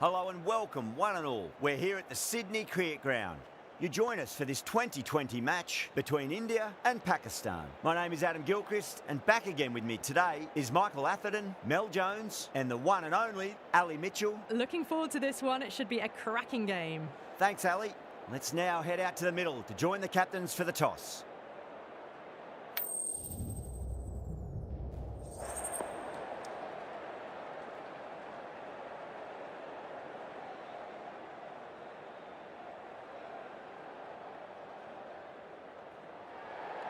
Hello and welcome, one and all. We're here at the Sydney Cricket Ground. You join us for this 2020 match between India and Pakistan. My name is Adam Gilchrist, and back again with me today is Michael Atherton, Mel Jones, and the one and only Ali Mitchell. Looking forward to this one. It should be a cracking game. Thanks, Ali. Let's now head out to the middle to join the captains for the toss.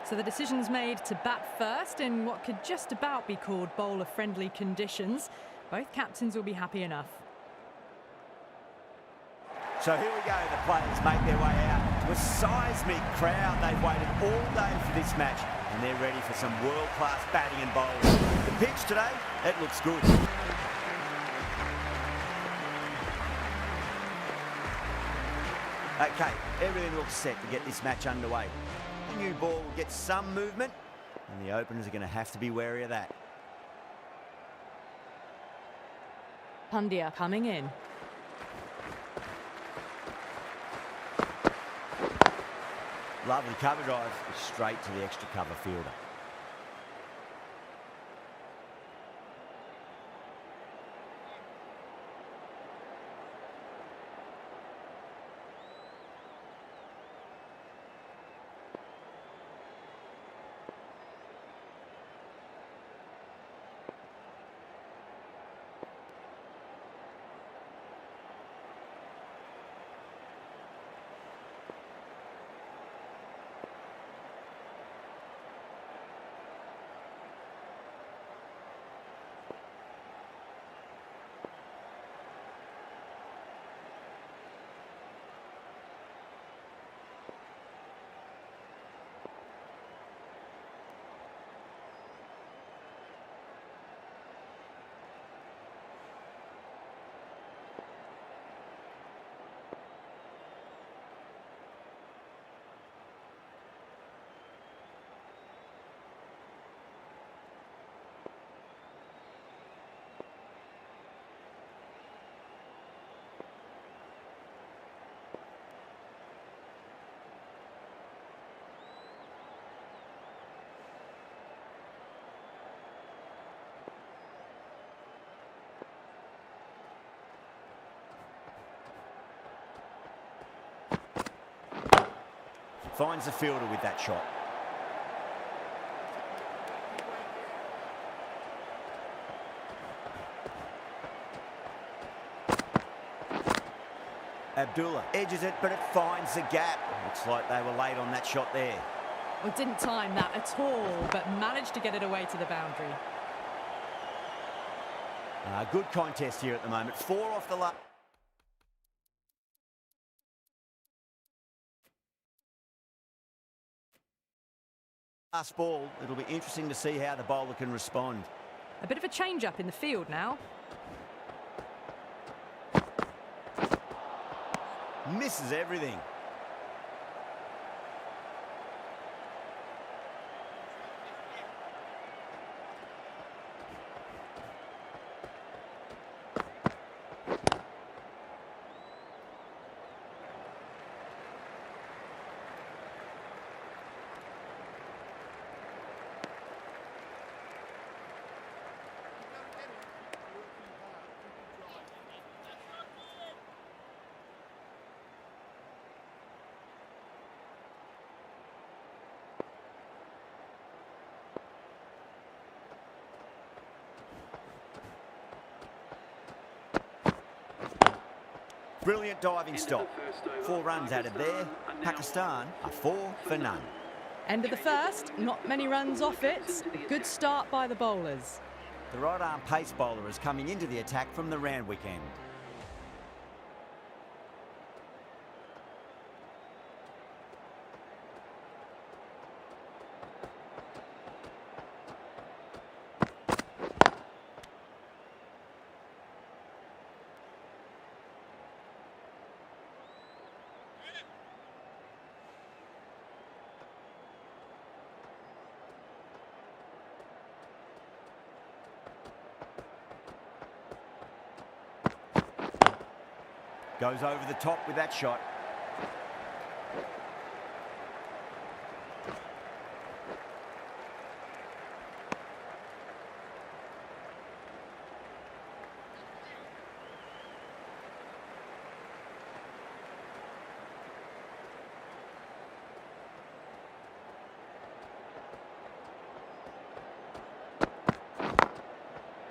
So the decision's made to bat first in what could just about be called bowler-friendly conditions. Both captains will be happy enough. So here we go, the players make their way out to a seismic crowd. They've waited all day for this match and they're ready for some world-class batting and bowling. The pitch today, it looks good. Okay, everything looks set to get this match underway. The new ball will get some movement, and the openers are going to have to be wary of that. Pandya coming in. Lovely cover drive, straight to the extra cover fielder. Finds the fielder with that shot. Abdullah edges it, but it finds the gap. Looks like they were late on that shot there. Well, didn't time that at all, but managed to get it away to the boundary. Good contest here at the moment. 4 off the last ball. It'll be interesting to see how the bowler can respond. A bit of a change-up in the field now. Misses everything. Brilliant diving stop. 4 runs added there. Pakistan are 4 for none. End of the first, not many runs off it. Good start by the bowlers. The right arm pace bowler is coming into the attack from the Randwick end. Goes over the top with that shot.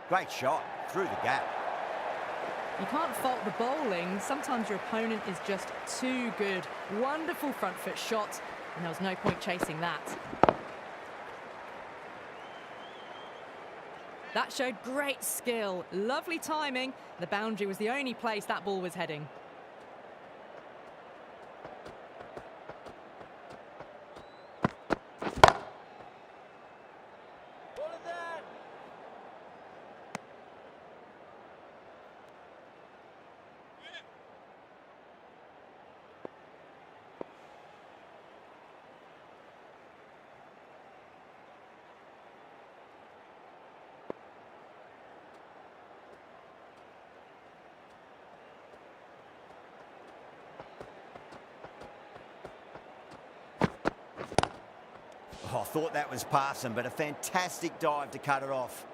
Great shot through the gap. You can't fault the bowling. Sometimes your opponent is just too good. Wonderful front foot shot, and there was no point chasing that. That showed great skill, lovely timing. The boundary was the only place that ball was heading. Oh, I thought that was passing, but a fantastic dive to cut it off.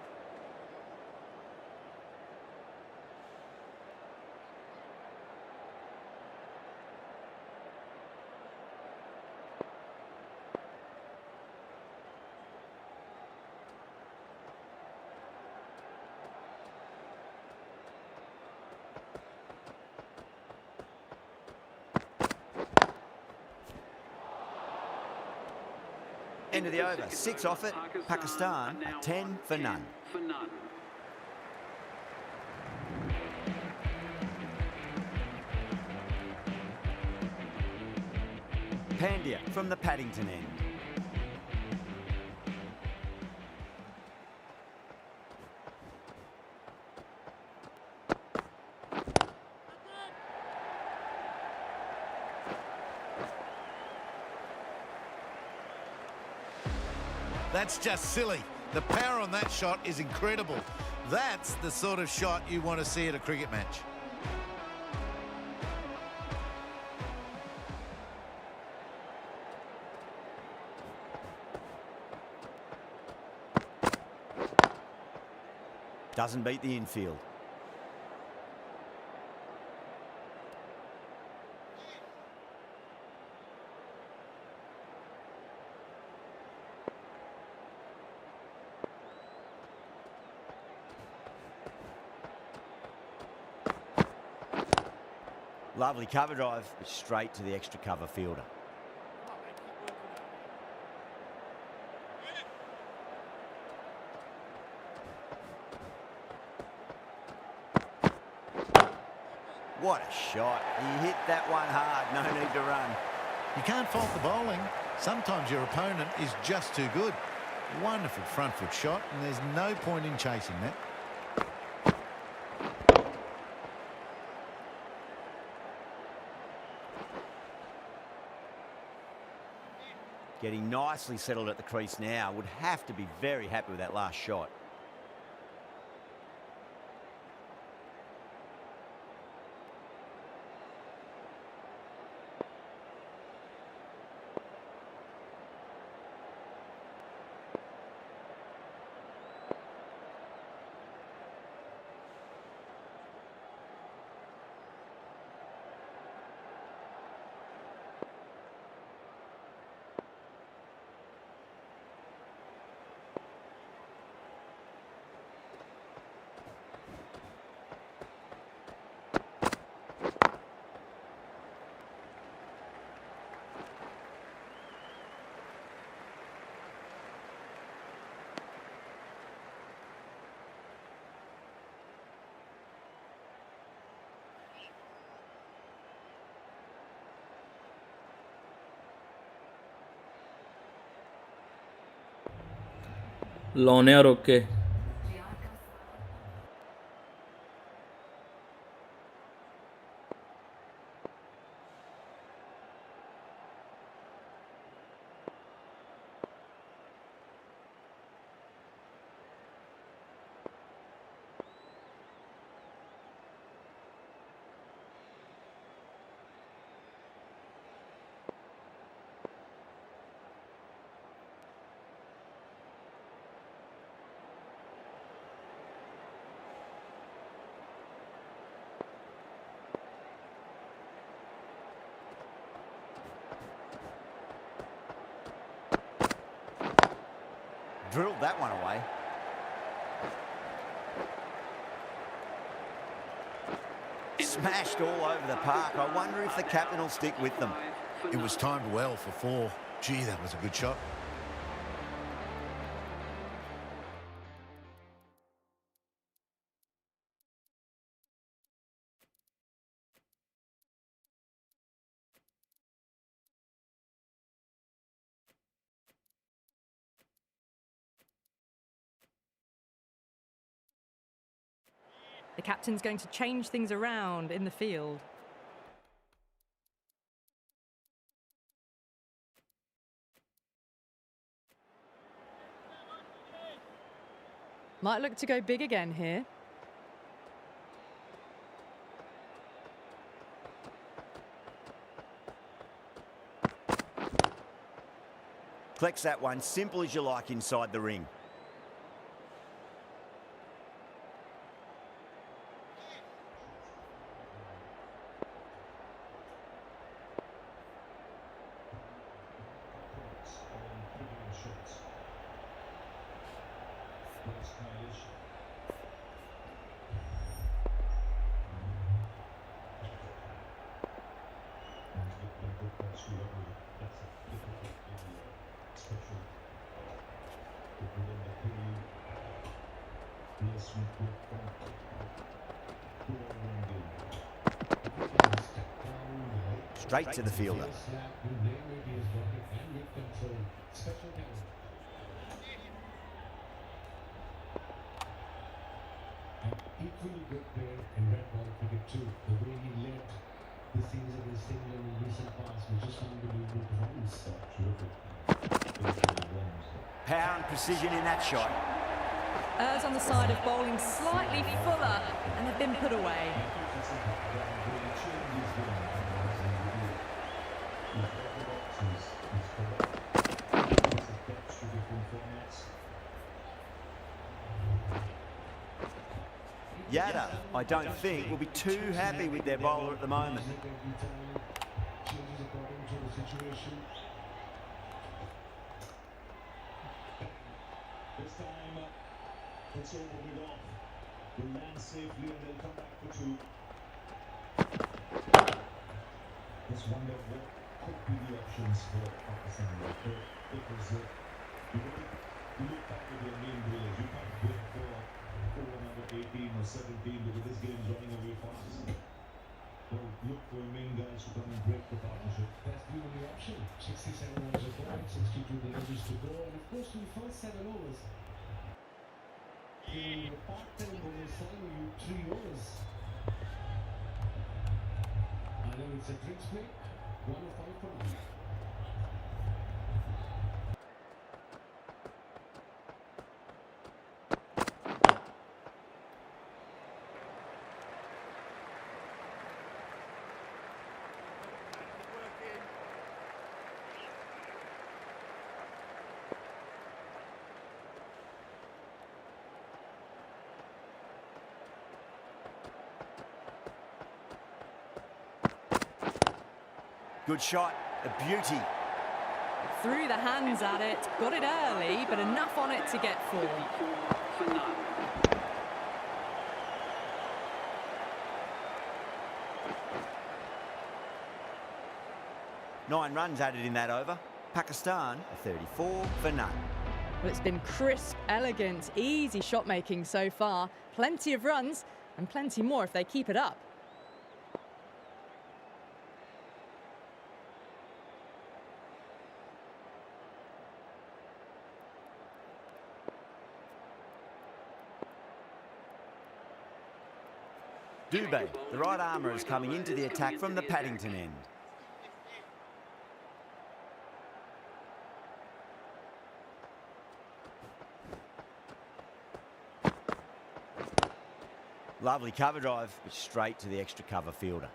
End of the over. 6 off it. Pakistan 10 for none. Pandya from the Paddington end. That's just silly. The power on that shot is incredible. That's the sort of shot you want to see at a cricket match. Doesn't beat the infield. Lovely cover drive, straight to the extra cover fielder. What a shot. He hit that one hard, no need to run. You can't fault the bowling. Sometimes your opponent is just too good. Wonderful front foot shot, and there's no point in chasing that. Getting nicely settled at the crease now. Would have to be very happy with that last shot. लौने और okay drilled that one away. Smashed all over the park. I wonder if the captain will stick with them. It was timed well for 4. Gee, that was a good shot. The captain's going to change things around in the field. Might look to go big again here. Collects that one simple as you like inside the ring. Straight to the fielder. Equally good player in red ball cricket too. The way he led the series against England in recent past was just unbelievable performance. Power and precision in that shot. Errs on the side of bowling slightly fuller, and they've been put away. Yada, I don't think, will be too happy with their bowler at the moment. This time, it's over mid off. Will land safely and they'll come back for 2. Just wonder what could be the options for Pakistan. Because you look back at their main bowlers, you can't wait for over number 18 or 17 because this game's running away fast. So look for main guys to come and break the partnership. That's the only option. 67 overs of ball, 62 deliveries to go, and of course in the first 7 overs, the part-time bowlers salary you 3 overs. I know it's a drinks break. 105 for now. Good shot, a beauty. Threw the hands at it, got it early, but enough on it to get 4. Nine runs added in that over. Pakistan, a 34 for none. Well, it's been crisp, elegant, easy shot making so far. Plenty of runs and plenty more if they keep it up. Dubé, the right armour, is coming into the attack from the Paddington end. Lovely cover drive, but straight to the extra cover fielder.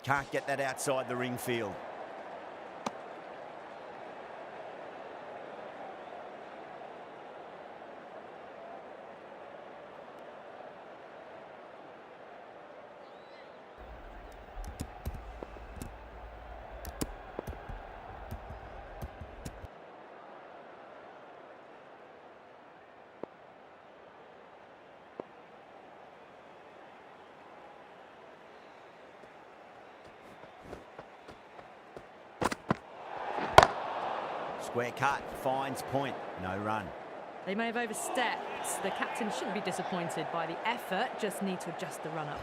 Can't get that outside the ring field. Square cut, finds point, no run. They may have overstepped. The captain shouldn't be disappointed by the effort, just need to adjust the run-up.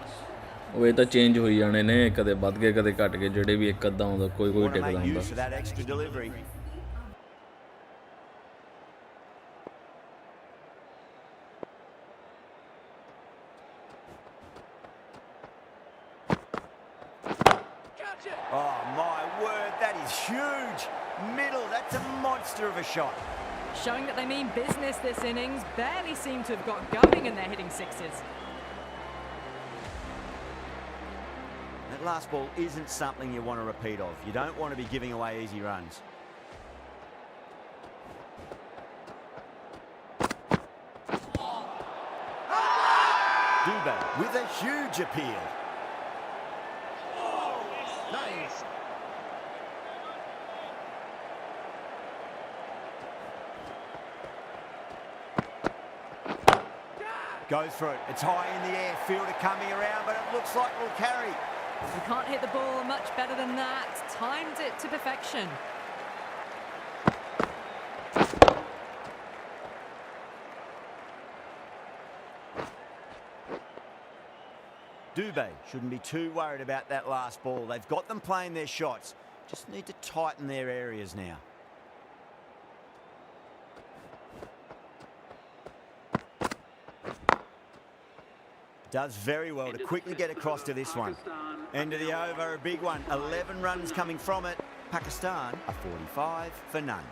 ਉਹ ਇਹ ਤਾਂ change ਹੋਈ ਜਾਣੇ ਨੇ, ਕਦੇ ਵੱਧ ਗਏ ਕਦੇ ਘਟ ਗਏ, ਜਿਹੜੇ ਵੀ ਇੱਕ ਅੱਧਾ ਆਉਂਦਾ ਕੋਈ Want to ਟਿਕਦਾ make ਹੁੰਦਾ. use of that extra delivery. Oh my word, that is huge. Middle, that's a monster of a shot. Showing that they mean business this innings, barely seem to have got going and they're hitting sixes. That last ball isn't something you want to repeat of. You don't want to be giving away easy runs. Dubé with a huge appeal. Nice. Goes for it. It's high in the air. Fielder coming around, but it looks like we'll carry. You can't hit the ball much better than that. Timed it to perfection. Dubé shouldn't be too worried about that last ball. They've got them playing their shots. Just need to tighten their areas now. Does very well to quickly get across to this one. End of the over, a big one. 11 runs coming from it. Pakistan are 45 for none.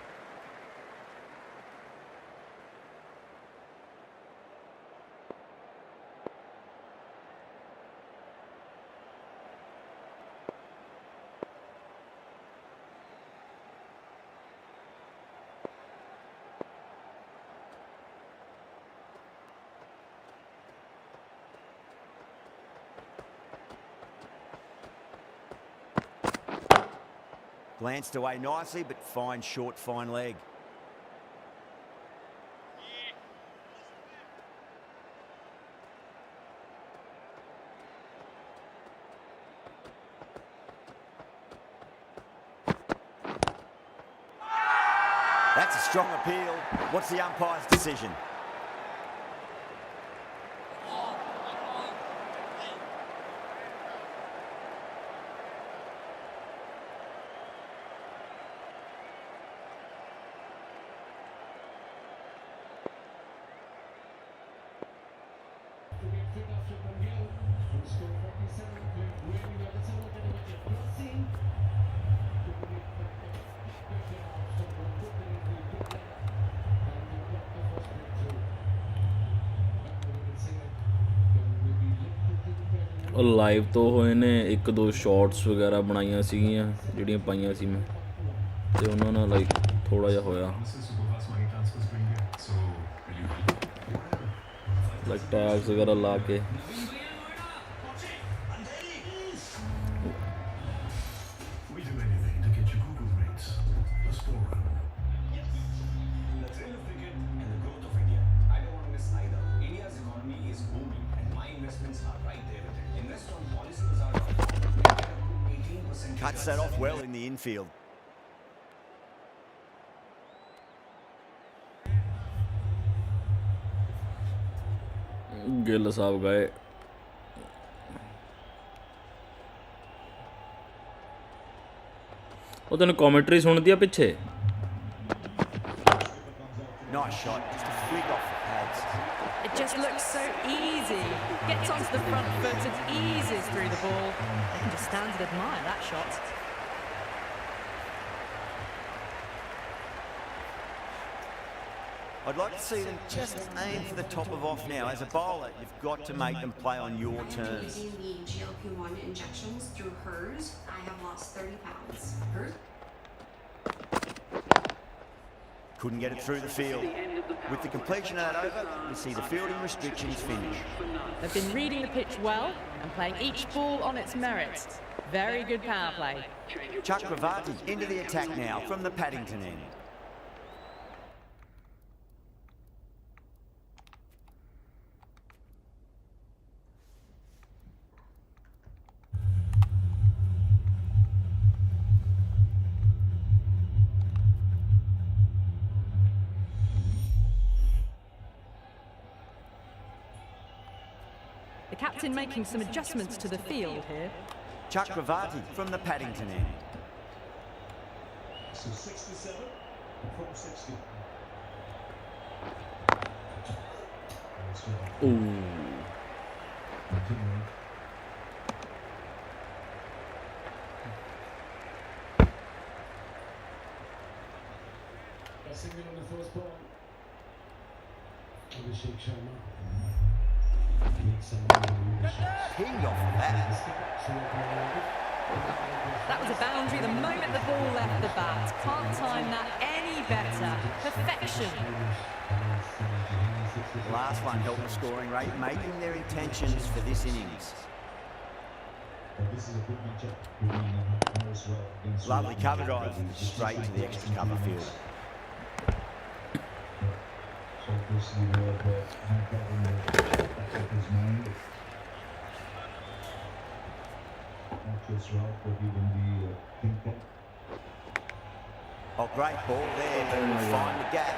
Glanced away nicely, but fine short, fine leg. That's a strong appeal. What's the umpire's decision? ਉਹ live ਤੋਂ ਹੋਏ ਨੇ, ਇੱਕ ਦੋ shorts ਵਗੈਰਾ ਬਣਾਈਆਂ ਸੀਗੀਆਂ ਜਿਹੜੀਆਂ ਪਾਈਆਂ ਸੀ ਮੈਂ, ਤੇ ਉਹਨਾਂ ਨਾਲ ਲਾਈਕ ਥੋੜਾ ਜਿਹਾ ਹੋਇਆ ਲਾਈਕ ਟੈਗਸ ਵਗੈਰਾ ਲਾ ਕੇ. Cuts that off well in the infield. Gill ਸਾਹਿਬ ਗਏ. ਉਹ ਤੈਨੂੰ ਕਮੈਂਟਰੀ ਸੁਣਦੀ ਆ ਪਿੱਛੇ? Nice shot, just a flick off the pads. It just looks so easy. Gets onto the front foot and eases through the ball. They can just stand and admire that shot. I'd like to see them just aim for the top of off now. As a bowler, you've got to make them play on your terms. Using the GLP-1 injections through hers, I have lost 30 pounds. Hers? Couldn't get it through the field. With the completion of that over, we see the fielding restrictions finish. They've been reading the pitch well and playing each ball on its merits. Very good power play. Chakravarti into the attack now from the Paddington end. The captain making some adjustments to the field here. Chakravarti from the Paddington end. So 67 from 60. Ooh. Continuing. Passing in on the first ball. Abhishek Sharma. Pinged off the bat. That was a boundary the moment the ball left the bat. Can't time that any better. Perfection. The last one helped the scoring rate, making their intentions for this innings. This is a good matchup between Morris Ralph against Lovely cover drive straight to the extra cover field. So obviously we have had that in the back of his mind. Not just Ralph, but even the ping pong. Oh, great ball there, but my we'll God. find the gap.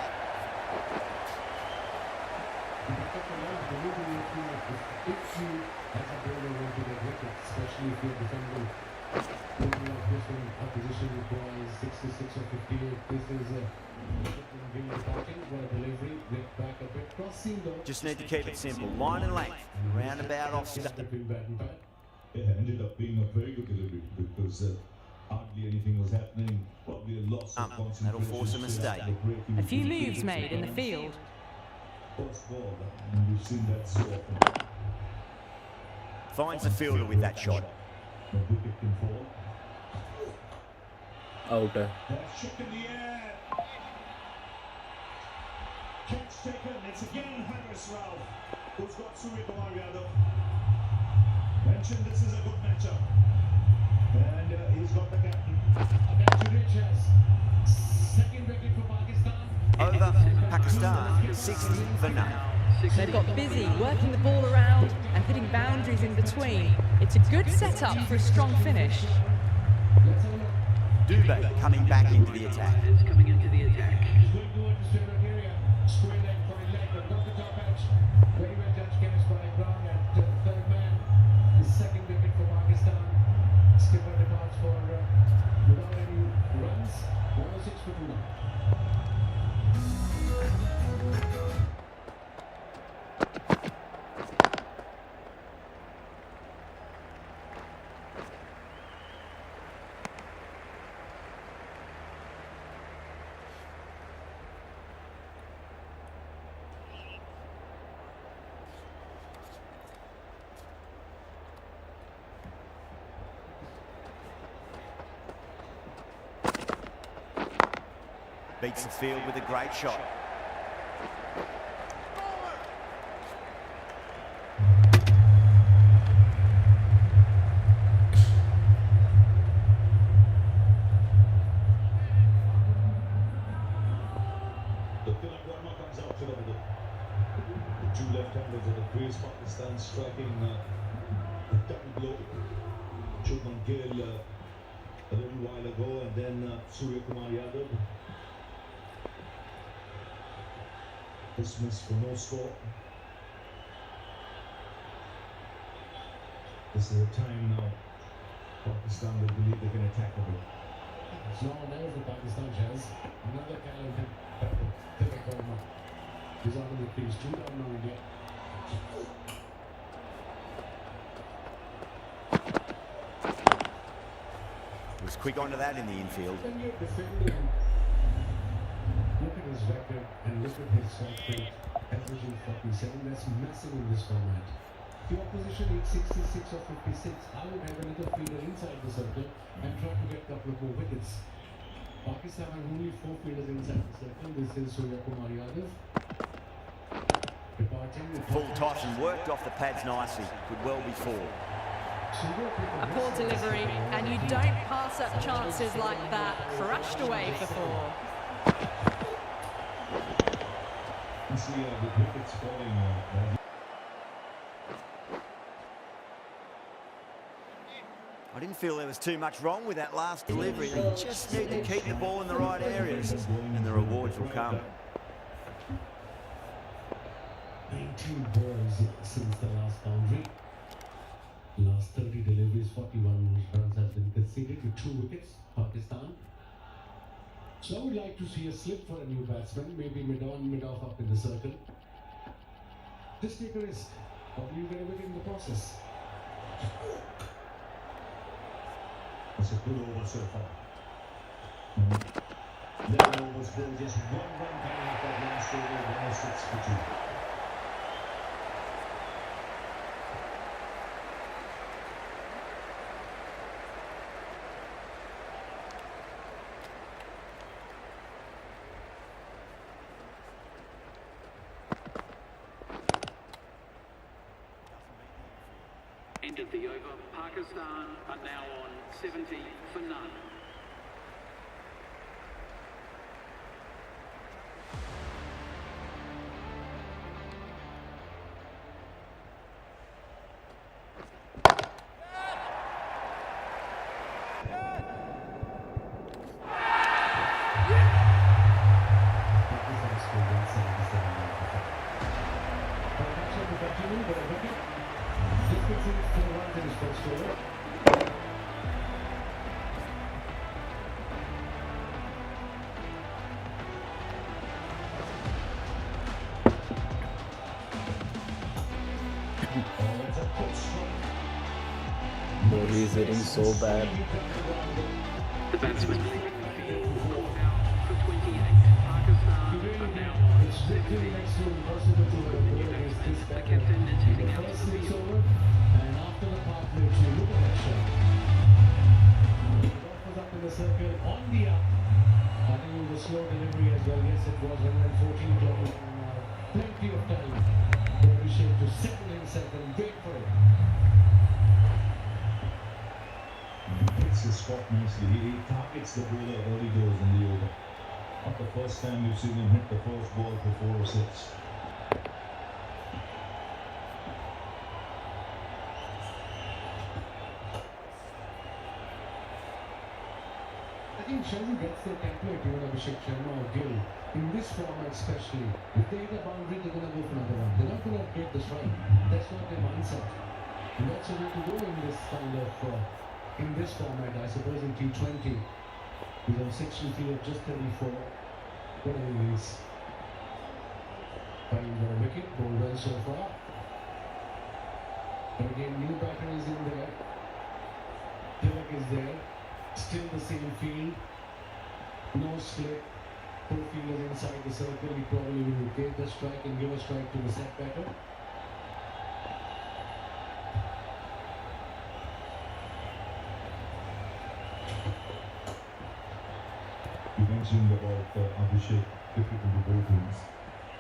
If you as a bowler want to get wicket, especially if you're defending different opposition requires 66 or 58. This is a batting where delivery get back a bit crossing though. Just need to keep it simple. Line and length. Roundabout off stump. Between bat and bat. It ended up being a very good delivery because hardly anything was happening. Probably a loss of concentration. That'll force a mistake. A few moves made in the field. First ball, and we've seen that so often. Finds the fielder with that shot. The wicket can fall. Out है. That's shook in the air. Catch taken. It's again Harris Ralph, who's got Surya Kumar Yadav. Mentioned this is a good matchup. And he's got the captain. Back to Richards. Second wicket for Pakistan. Over Pakistan, 60 for none. They've got busy working the ball around and hitting boundaries in between. It's a good setup for a strong finish. Let's have a look. Dubé coming back into the attack. He's going towards his favourite area. Square leg for a leg, but not the top edge. Very well judged chemist by Brown at third man. The second wicket for Pakistan. Skipper departs for without any runs. 106 for 2 now. Beats the field with a great shot. The Tilak Verma comes out to the two left-handers of the crease. Pakistan striking a double blow. Shubman Gill a little while ago, and then Surya Kumar Yadav. Dismissed for no score. This is a time now Pakistan will believe they can attack a bit. So now for Pakistan has another talented batter, Tilak Verma. He's out of the crease. 2 down now India. He was quick onto that in the infield. When you're defending, look at his record and look at his strike rate, averaging 47. That's massive in this format. The opposition needs 66 or 56. I would have another fielder inside the circle and try to get a couple of more wickets. Pakistan have only 4 fielders inside the circle. This is Surya Kumar Yadav. Departing. Full toss and worked off the pads nicely. Could well be 4. A poor delivery, and you don't pass up chances like that. Thrashed away for 4. You see the wickets falling. I didn't feel there was too much wrong with that last delivery. They just need to keep the ball in the right areas, and the rewards will come. 19 balls since the last boundary. Last 30 deliveries, 41 runs has been conceded with 2 wickets, Pakistan. So I would like to see a slip for a new batsman, maybe mid-on, mid-off up in the circle. Just take a risk. Or you get a wicket in the process. That's a good over so far. 11 overs ball, just 1 run coming up that last over, 106 for 2. Ended the over. Pakistan are now on 70 for none. Pakistan scored 177 but actually continue with a wicket. This puts it for the runs in his first over. It's a good strike. Bro, he's hitting so bad. The batsman leaving the field out for 28. Pakistan are now on 70 for none. The captain is heading out to the field. And after the partridge, you look at that shot. The ball was up in the circle, on the up. I think it was a slow delivery as well. Yes, it was 114 kilometers an hour. Plenty of time for Abhishek to settle himself and wait for it. Hits his spot nicely. He targets the bowler early doors in the over. Not the first time you've seen him hit the first ball for 4 or 6. I think Sharma gets their template, even Abhishek Sharma or Gill. In this format especially, if they hit a boundary, they're going to go for another one. They're not going to upgrade the strike. That's not their mindset. And that's the way to go in this kind of, in this format, I suppose in T20. He's on 60 feet of just 34. What an innings. Fine for a wicket, bowled well so far. But again, new batter is in there. Tilak is there. Still the same field. No slip. 4 fielders inside the circle. He probably will take the strike and give a strike to the set batter. You mentioned about Abhishek, difficult to bowl things.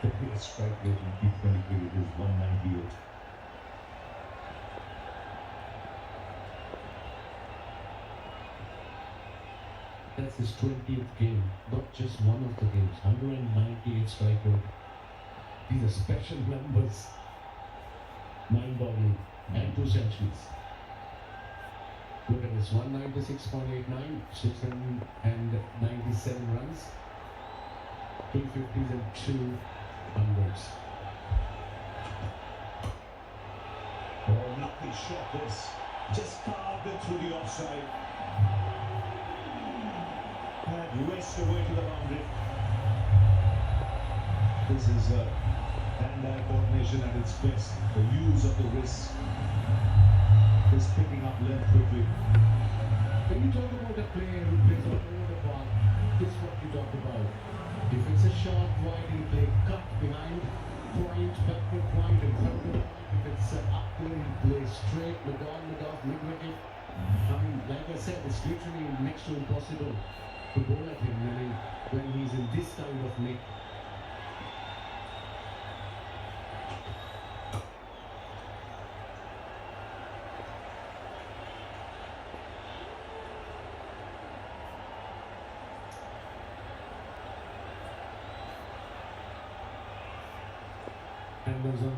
The biggest strike rate in T20 cricket is 198. That's his 20th game, not just one of the games. 198 strike rate. These are special numbers. Mind-boggling. And 2 centuries. Look at this, 196.89, 697 runs, 2 50s and 2 hundreds. Oh, lovely shot this. Just carved it through the offside. And raced away to the boundary. This is hand-eye coordination at its best. The use of the wrist. Is picking up length quickly. When you talk about a player who plays all over the park, this is what you talk about. If it's a short, wide, you play cut behind, point, backward point, and front point. If it's up there, you play straight, mid-on, mid-off, mid-wicket. I mean, like I said, it's literally next to impossible to bowl at him when he's in this kind of nick. Runs on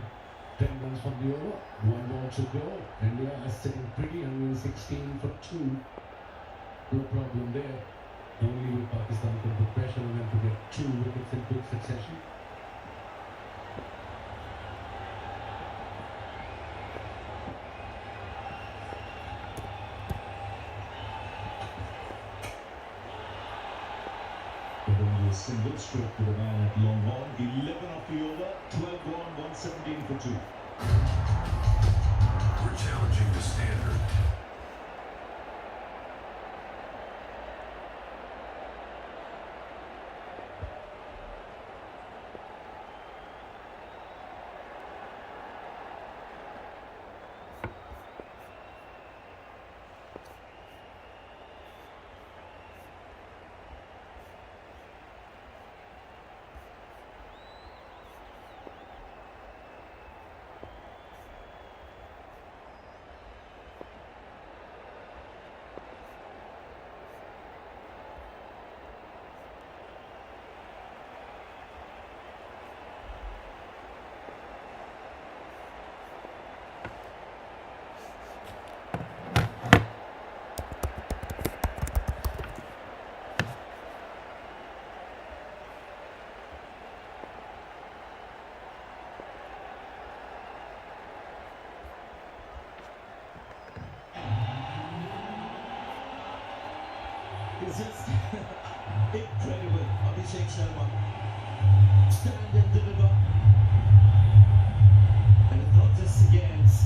10 runs from the over, 1 ball to go. India is sitting pretty, 116 for 2. No problem there. Only with Pakistan can put pressure on them to get 2 wickets in quick succession. a single stroke to the man at long on. 11 off the over, 12 gone, 117 for 2. We're challenging the standard. It's just incredible. Abhishek Sharma stand and deliver, and it's not just against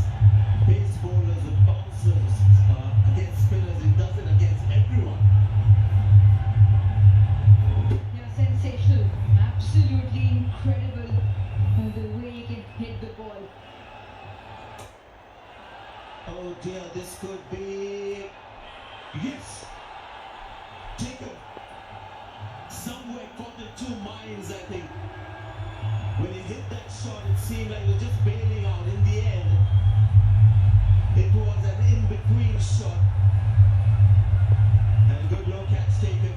pace bowlers and bouncers, against spinners. It does it against everyone. Yeah, sensational, absolutely incredible the way he can hit the ball. Oh dear, this could be yes. Jacob somewhere caught in two minds, I think. When he hit that shot, it seemed like he was just bailing out. In the end, it was an in-between shot. And a good low catch taken.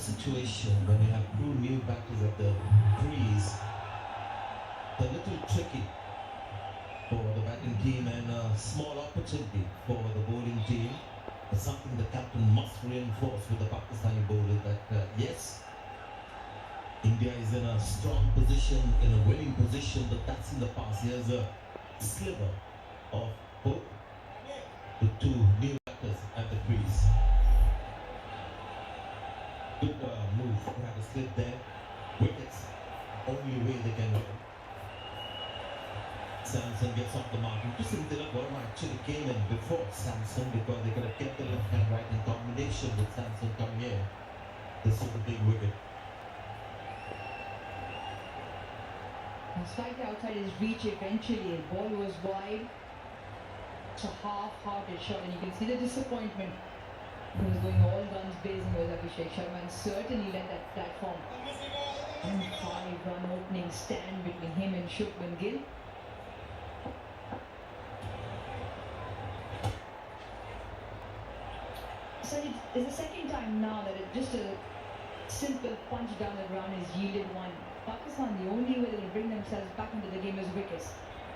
Situation when you have two new batters at the crease, a little tricky for the batting team and a small opportunity for the bowling team. It's something the captain must reinforce with the Pakistani bowlers that yes, India is in a strong position, in a winning position, but that's in the past. Here's a sliver of hope with two new batters at the crease. Good move, they have a slip there. Wickets, only way they can win. Samson gets off the mark. Interesting, Tilak Verma actually came in before Samson because they could have kept the left hand right in combination with Samson coming in. This was a big wicket. Slightly outside his reach eventually. The ball was wide. It's a half-hearted shot, and you can see the disappointment. He was going all guns blazing with Abhishek Sharma and certainly let that platform and 5-run opening stand between him and Shubman Gill. So it's the second time now that just a simple punch down the ground has yielded one. Pakistan, the only way they will bring themselves back into the game is wickets.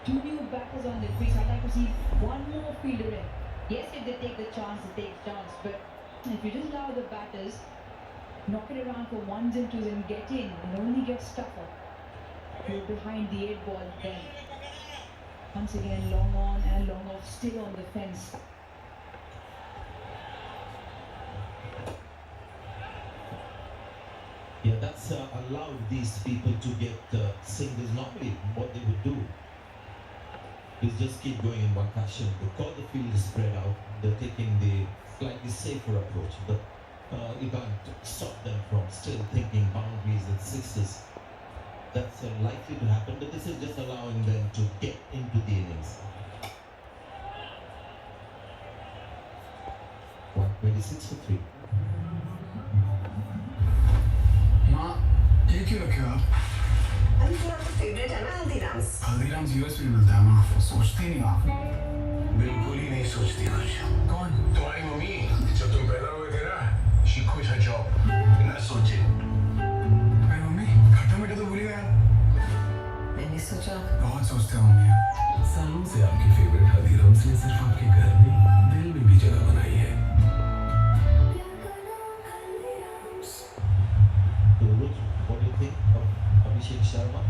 Two new batters on the crease. I'd like to see one more fielder in. Yes, if they take the chance, they take the chance, but if you just allow the batters knock it around for ones and twos and get in, and only get tougher. You're behind the 8 ball then. Once again, long on and long off, still on the fence. Yeah, that's allowed these people to get singles. Normally, what they would do is just keep going in one fashion. Because the field is spread out, they're taking the slightly safer approach. But you can't stop them from still thinking boundaries and sixes. That's likely to happen, but this is just allowing them to get into the innings. 126 for 3. माँ ये क्यों रखे हो आप? अभी थोड़ा तो favourite है ना हल्दीराम्स। हल्दीराम्स यूएस में मिलता है माँ, सोचती नहीं आप? बिल्कुल ही नहीं सोचती कुछ। कौन? तुम्हारी मम्मी। जब तुम पैदा हुए थे ना, she quit her job बिना सोचे। अरे मम्मी, खट्टा मीठा तो भूल ही गया। मैंने सोचा। बहुत सोचते हो मम्मी। सालों से आपकी फेवरेट हल्दीराम्स ने सिर्फ आपके घर में, दिल में भी जगह बनाई है। What do you think of Abhishek Sharma?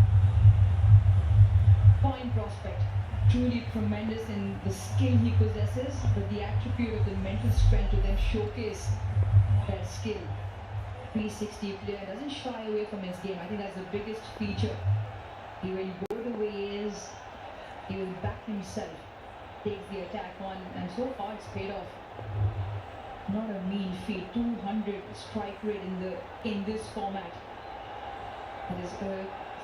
Fine prospect. Truly tremendous in the skill he possesses, but the attribute of the mental strength to then showcase that skill. 360 player doesn't shy away from his game. I think that's the biggest feature. He will go the way he is. He will back himself, takes the attack on, and so far it's paid off. Not a mean feat. 200 strike rate in this format. It is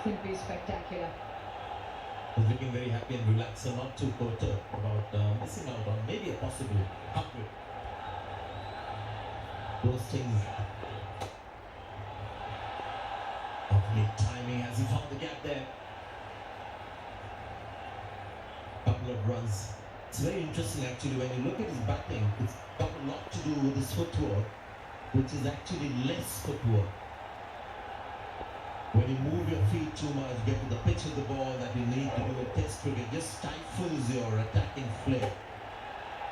simply spectacular. He's looking very happy and relaxed, and not too perturbed about missing out on maybe a possible 100. Those things. Lovely timing as he found the gap there. Couple of runs. It's very interesting actually when you look at his batting. It's got a lot to do with his footwork, which is actually less footwork. When you move your feet too much, get to the pitch of the ball that you need to do a test cricket, just stifles your attacking flair.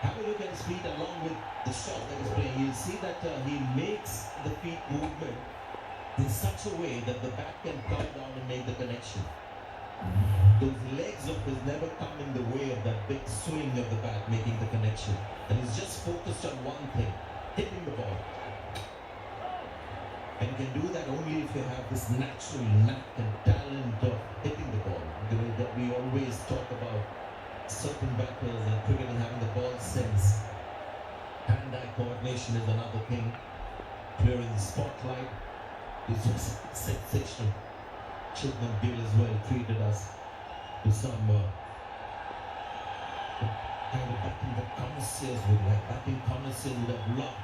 Have a look at his feet along with the shot that he's playing. You'll see that he makes the feet movement in such a way that the bat can come down and make the connection. Those legs of his never come in the way of that big swing of the bat making the connection. And he's just focused on one thing, hitting the ball. And you can do that only if you have this natural knack and talent of hitting the ball. The way that we always talk about certain batters and cricket and having the ball sense. Hand-eye coordination is another thing. Clear in the spotlight is just sensational. Shubman Gill as well treated us to some kind of batting that connoisseurs would like. Batting connoisseurs would have loved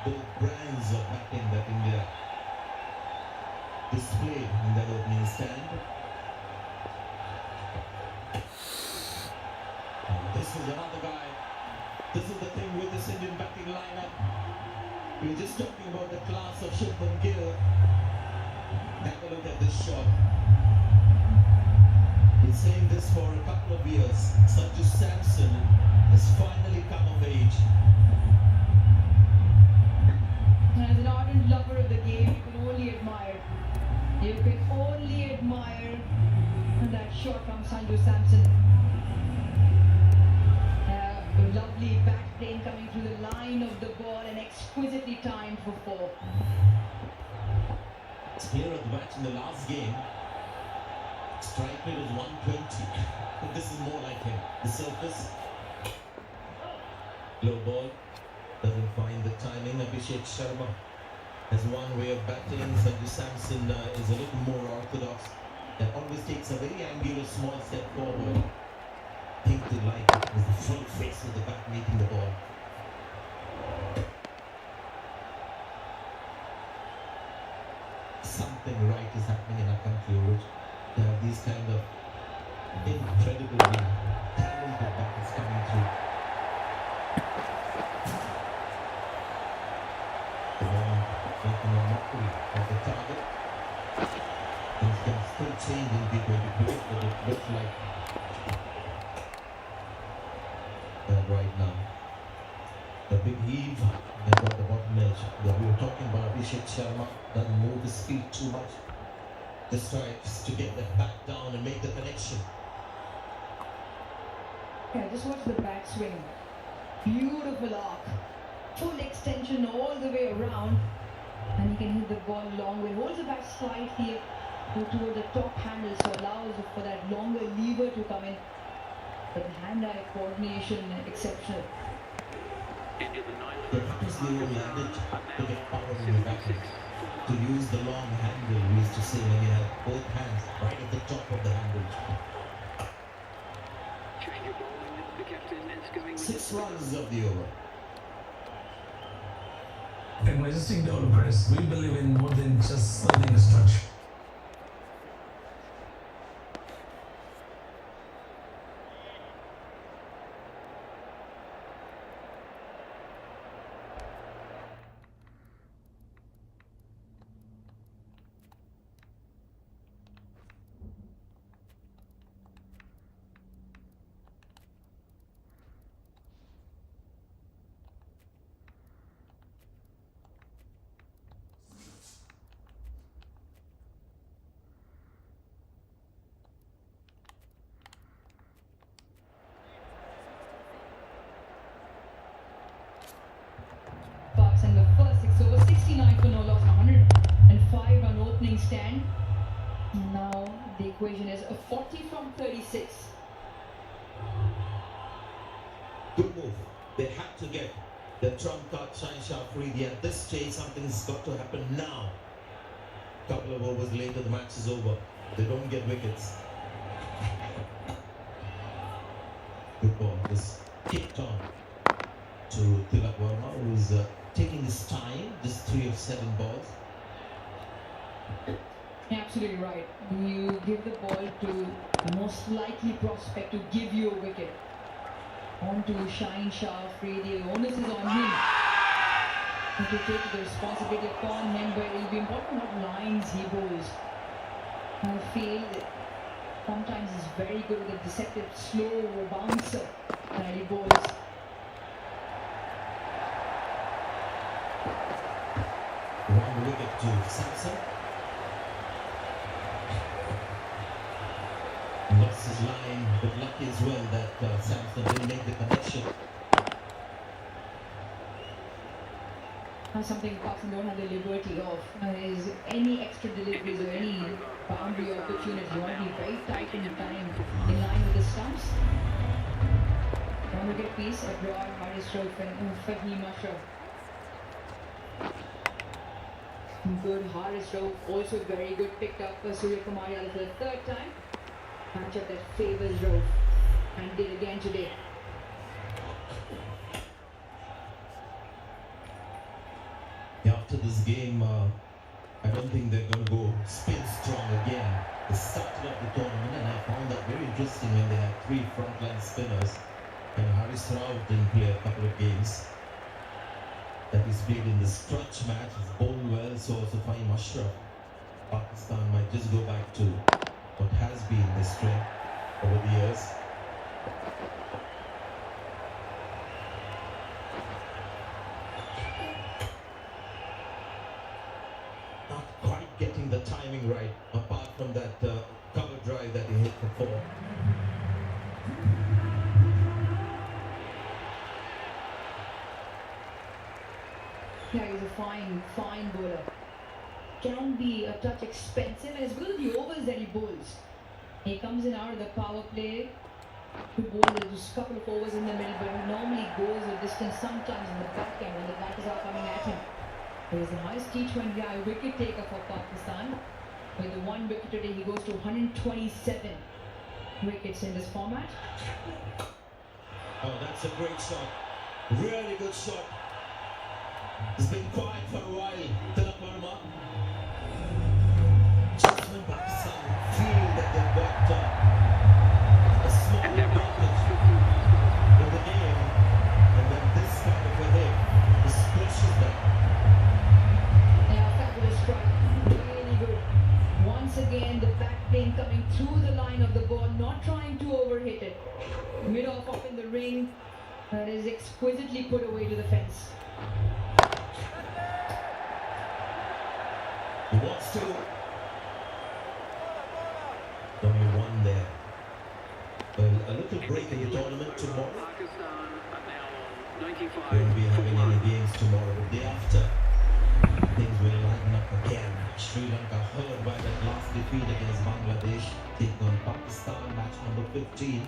both brands of batting that India displayed in that opening stand. This is another guy. This is the thing with this Indian batting lineup. We're just talking about the class of Shubman Gill. Have a look at this shot. Been saying this for a couple of years. Sanju Samson has finally come of age. As an ardent lover of the game, you can only admire. You can only admire that shot from Sanju Samson. A lovely back plane coming through the line of the ball and exquisitely timed for 4. It's clear of the match in the last game. Strike rate is 120. But this is more like him. The surface. Low ball. Doesn't find the timing. Abhishek Sharma has one way of batting. Sanju Samson is a little more orthodox. That always takes a very angular small step forward. I think they like it with the full face of the bat meeting the ball. Something right is happening in our country, which to have these kind of incredibly talented batters coming through. The ball making a mockery of the target. Things can still change in T20 cricket, but it looks like that right now. The big heave and got the bottom edge. That we were talking about Abhishek Sharma doesn't move his feet too much. Just tries to get that back down and make the connection. Yeah, just watch the back swing. Beautiful arc. Full extension all the way around. And he can hit the ball long way. Holds the bat slightly toward the top handle, so allows for that longer lever to come in. But the hand-eye coordination exceptional. Perhaps the old adage to get power in your batting, to use the long handle, we used to say when you have both hands right at the top of the handle. 6 runs of the over. At Majestic Developers, we believe in more than just serving a structure. Bucks in the first 6 overs, 69 for no loss, 105 run opening stand. Now the equation is a 40 from 36. Good move. They had to get the trump card Shine Shah Freedy. At this stage, something's got to happen now. Couple of overs later, the match is over. They don't get wickets. Good ball. This kicked on to Tilak Verma, who's taking his time. Just 3 of 7 balls. Absolutely right. You give the ball to the most likely prospect to give you a wicket. On to Shine Shah Freedy. The onus is on him to take the responsibility upon him, but it will be important what lines he bowls. I feel that sometimes he's very good with a deceptive slow bouncer that he bowls. One wicket to Samson. Lost his line, but lucky as well that Samson didn't make the connection. Now something Pakistan don't have the liberty of is any extra deliveries or any boundary opportunities. You want to be very tight in time, in line with the stumps. One wicket piece, abroad, Haris Rauf and Fahim Ashraf. Good Haris Rauf, also very good, picked up Surya Kumar Yadav for the 3rd time. Matchup that favours Rauf and did again today. After this game, I don't think they're going to go spin strong again. They started off the tournament and I found that very interesting when they had 3 frontline spinners and Haris Rauf didn't play a couple of games that he's played in the stretch match. He's bowled well, so also Fahim Ashraf. Pakistan might just go back to what has been the strength over the years. Not quite getting the timing right, apart from that cover drive that he hit for 4. Yeah, he's a fine bowler. Can be a touch expensive, and it's because of the overs that he bowls. He comes in out of the power play to bowl just a couple of overs in the middle, but he normally goes a distance sometimes in the back end when the batters are coming at him. He's the highest T20 wicket taker for Pakistan. With the 1 wicket today, he goes to 127 wickets in this format. Oh, that's a great shot. Really good shot. It's been quiet for a while. Tilak Verma. Just when Pakistan feel that they've got a small advantage in the game, and then this kind of a hit just pushes them. Yeah, fabulous strike. Really good. Once again, the back plane coming through the line of the ball, not trying to overhit it. Mid-off up in the ring. That is exquisitely put away to the fence. He wants to. Only 1 there. Well, a little break in the tournament tomorrow. We won't be having any games tomorrow, but the day after. things will lighten up again. Sri Lanka hurt by that last defeat against Bangladesh, taking on Pakistan, match number 15.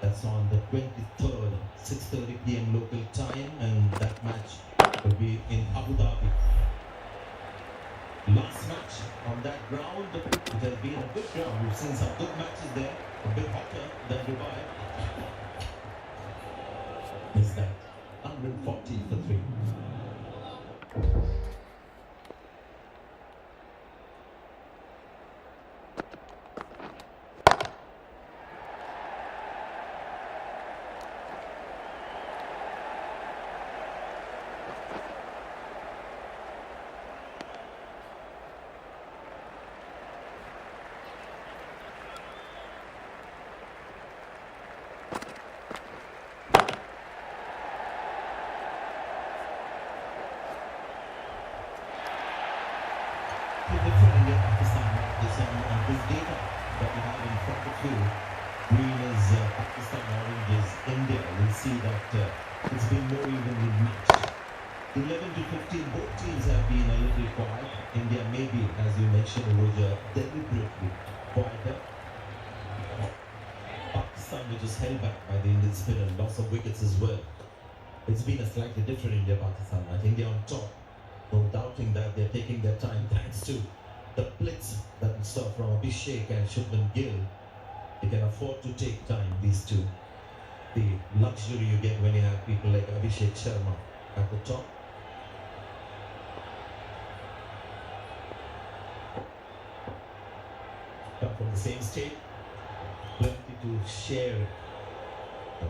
That's on the 23rd, 6:30 p.m. local time, and that match will be in Abu Dhabi. Last match on that ground, it has been a good ground. We've seen some good matches there, a bit hotter than Dubai. Is that 140 for 3. Different India Pakistan matches and this data that we have in front of you, green is Pakistan, orange is India. We'll see that it's been more evenly matched. 11 to 15, both teams have been a little quiet. India maybe, as you mentioned, Roger, deliberately quieter. Pakistan, which is held back by the Indian spinner, loss of wickets as well. It's been a slightly different India-Pakistan match. India on top. No doubting that they're taking their time thanks to the blitz that we saw from Abhishek and Shubman Gill. They can afford to take time, these two. The luxury you get when you have people like Abhishek Sharma at the top. Come from the same state. Plenty to share.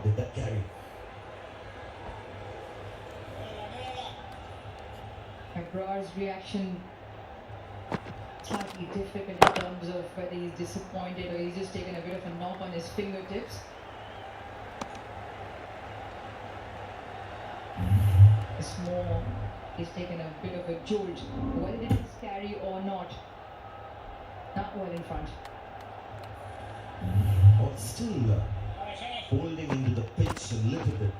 Did that carry? Abrar's reaction slightly difficult in terms of whether he's disappointed or he's just taken a bit of a knock on his fingertips. Small, he's taken a bit of a jolt. Whether it is carry or not well in front. Or still holding into the pitch a little bit.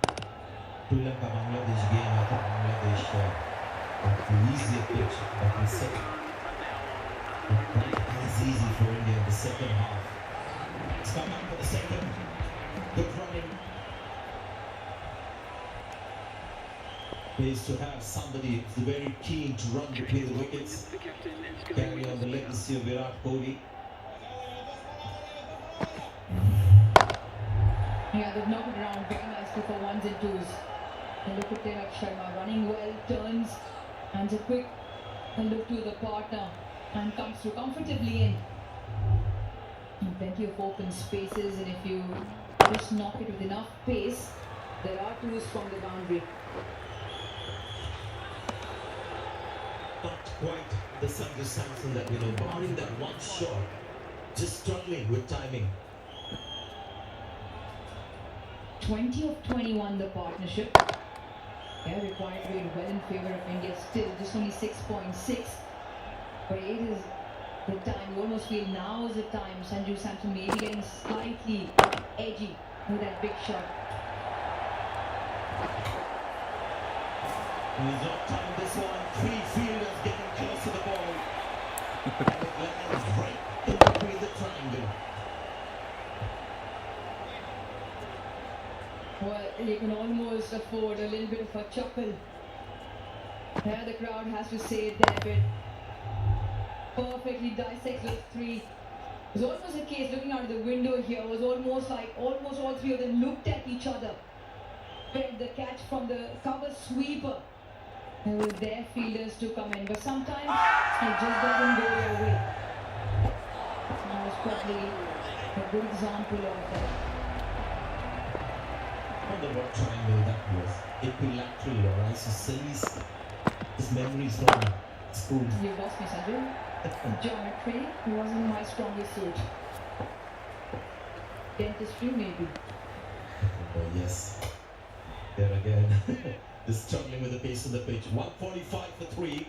Sri Lanka Bangladesh game, I thought Bangladesh the easier pitch that we said. Not as easy for India in the second half. It's come up for the second. Good running. Pays to have somebody who's very keen to run between the wickets. Carry on the legacy of Virat Kohli. Yeah, they've knocked it around very nicely for ones and twos. And look at Tilak Sharma running well, turns, and a quick look to the partner and comes through comfortably in. And plenty of open spaces, and if you just knock it with enough pace, there are twos from the boundary. Not quite the Sanju Samson that we know, barring that one shot, just struggling with timing. 20 of 21 the partnership. Yeah, required rate well in favour of India still, just only 6.6. But it is the time, you almost feel now is the time Sanju Samson may be getting slightly edgy with that big shot. He's off time this one, 3 fielders getting close to the ball. And it lands right in between the triangle. Well, you can almost afford a little bit of a chuckle. There the crowd has to say it there, but perfectly dissects those 3. It was almost a case looking out of the window here. It was almost like almost all 3 of them looked at each other. Fed the catch from the cover sweeper. It was their fielders to come in, but sometimes it just doesn't go their way. That was probably a good example of that. I wonder what triangle that was. Equilateral or isosceles. His memories from school. You lost me, Sanju. Geometry wasn't my strongest suit. Dentistry, maybe. Oh, yes. There again. Just struggling with the pace of the pitch. 145 for 3.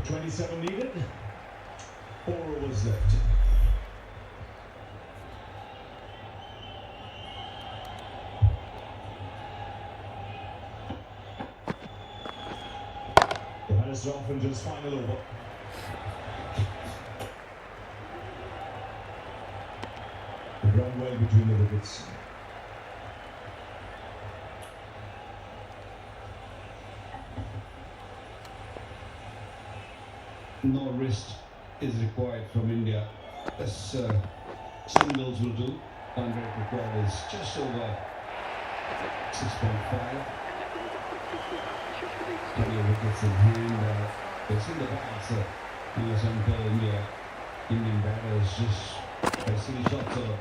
With 27 needed, 4 overs left. The batters are off into his final over. They've run well between the wickets. No wrist is required from India, as singles will do. Run rate required is just over 6.5. Plenty of wickets in hand. It's in the bags. US until Indian batters just by silly shots or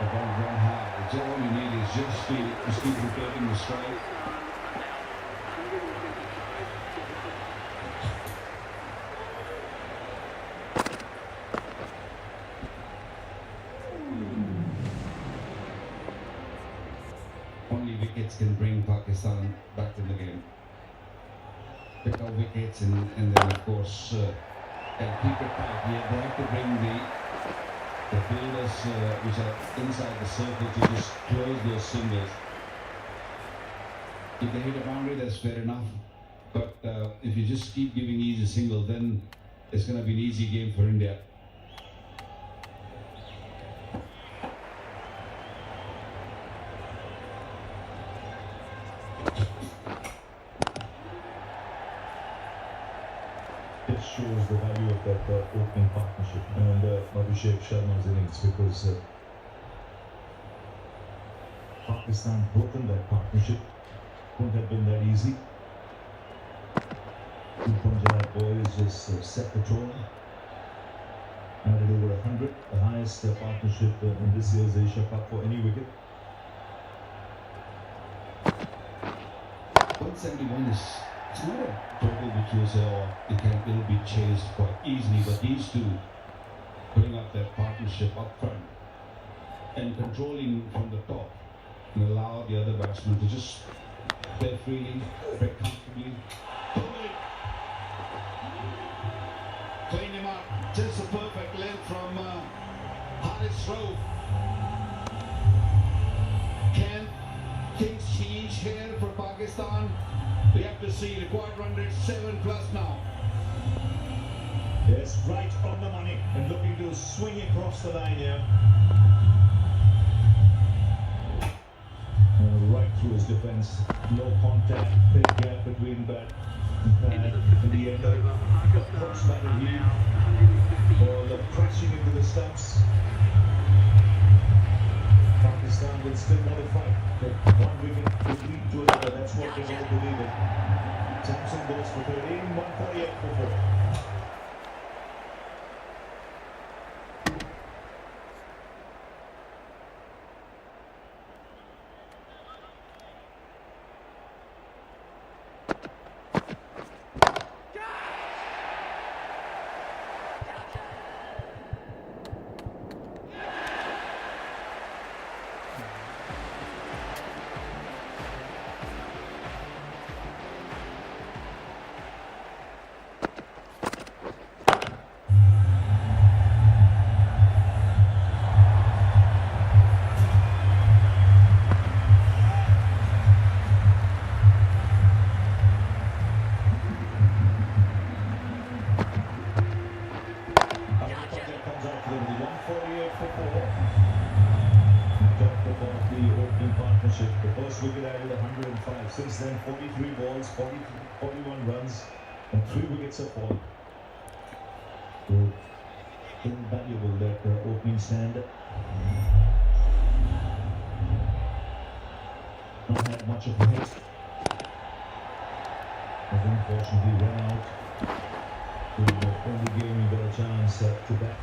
about run high. It's all you need is just to keep rotating the strike. Only wickets can bring Pakistan back in the game. Pick out wickets and then of course and keep it tight. Yeah, they have to bring the fielders which are inside the circle to just close those singles. If they hit a boundary, that's fair enough. But if you just keep giving easy single, then it's going to be an easy game for India. This shows the value of that opening partnership and Abhishek Sharma's innings, because Pakistan broken that partnership. Wouldn't have been that easy. Two Punjab boys just set the tone. Added over 100, the highest partnership in this year's Asia Cup for any wicket. 171 is, it's not a total which you say, it'll be chased quite easily, but these two putting up their partnership up front and controlling from the top and allow the other batsmen to just play freely, very comfortably. Clean him up, just a perfect length from Haris Rauf. Can things change here for Pakistan? We have to see. Required run rate 7+ now. Yes, right on the money and looking to swing across the line here. Right through his defence, no contact, big gap between bat and pad. In the end, a cross-batted heave, ball crashing into the stumps. Pakistan will still want to fight, but one wicket will lead to another. That's what they all believe in. Samson goes for 13, 148 for 4. The first wicket added 105. Since then, 43 balls, 41 runs, and 3 wickets have fallen. So, invaluable that opening stand. Not had much of a hit. But unfortunately ran out. The only game he got a chance to bat.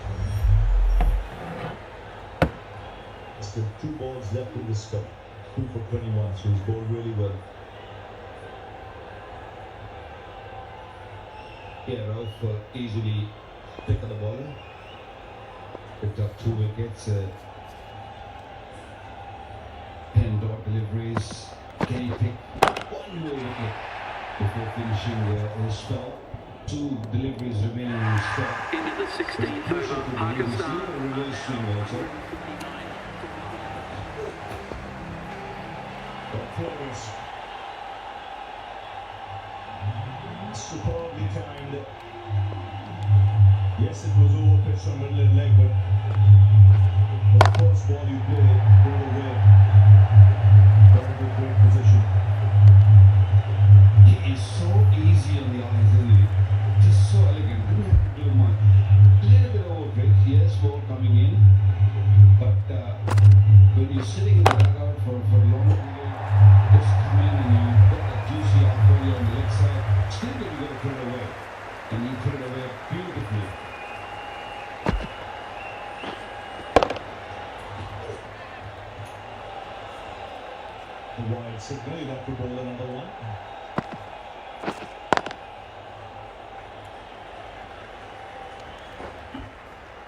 Still 2 balls left in this cup. 2 for 21, so he's bowled really well. Yeah, Rauf easily picked the bowler. Picked up 2 wickets. 10 dot deliveries. Can he pick 1 more wicket? before finishing his spell. 2 deliveries remaining in his spell. Into the 16th over, Pakistan. A reverse swing also. Flores. Superbly timed. Yes, it was over pitch from middle and leg, but the first ball you play, go away. Very great position. He is so easy on the eyes, isn't he? Just so elegant. Didn't have to do much. A little bit overbreak. Yes, ball coming in. But when you're sitting in the dugout for a long period, just come in and you've got that juicy outbody on the leg side. Still you've got to put it away. And you put it away beautifully. The wide signal, you have to ball the number 1.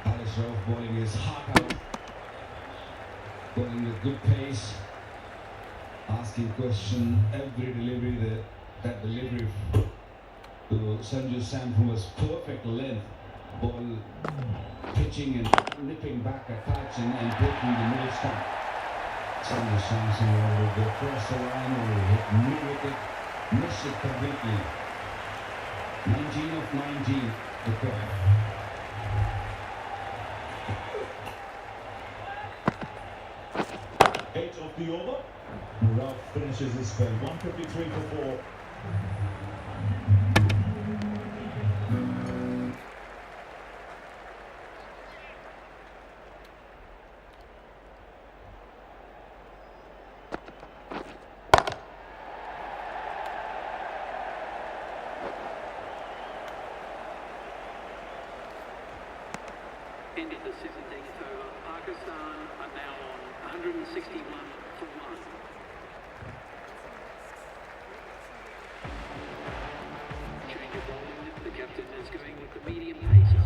Alice Rauf bowling his heart out. Bowling with good pace. Asking question every delivery. That delivery to Sanju Samson was perfect length. Ball pitching and nipping back a touch and breaking the middle stump. Sanju Samson will go across the line or hit mid-wicket, miss it completely. 19 of 19 required. Eight of the over. Ralph finishes his spell. 153 for 4. Into the 17th over, Pakistan are now on 161 for 1. Change of bowling, the captain is going with the medium pacer.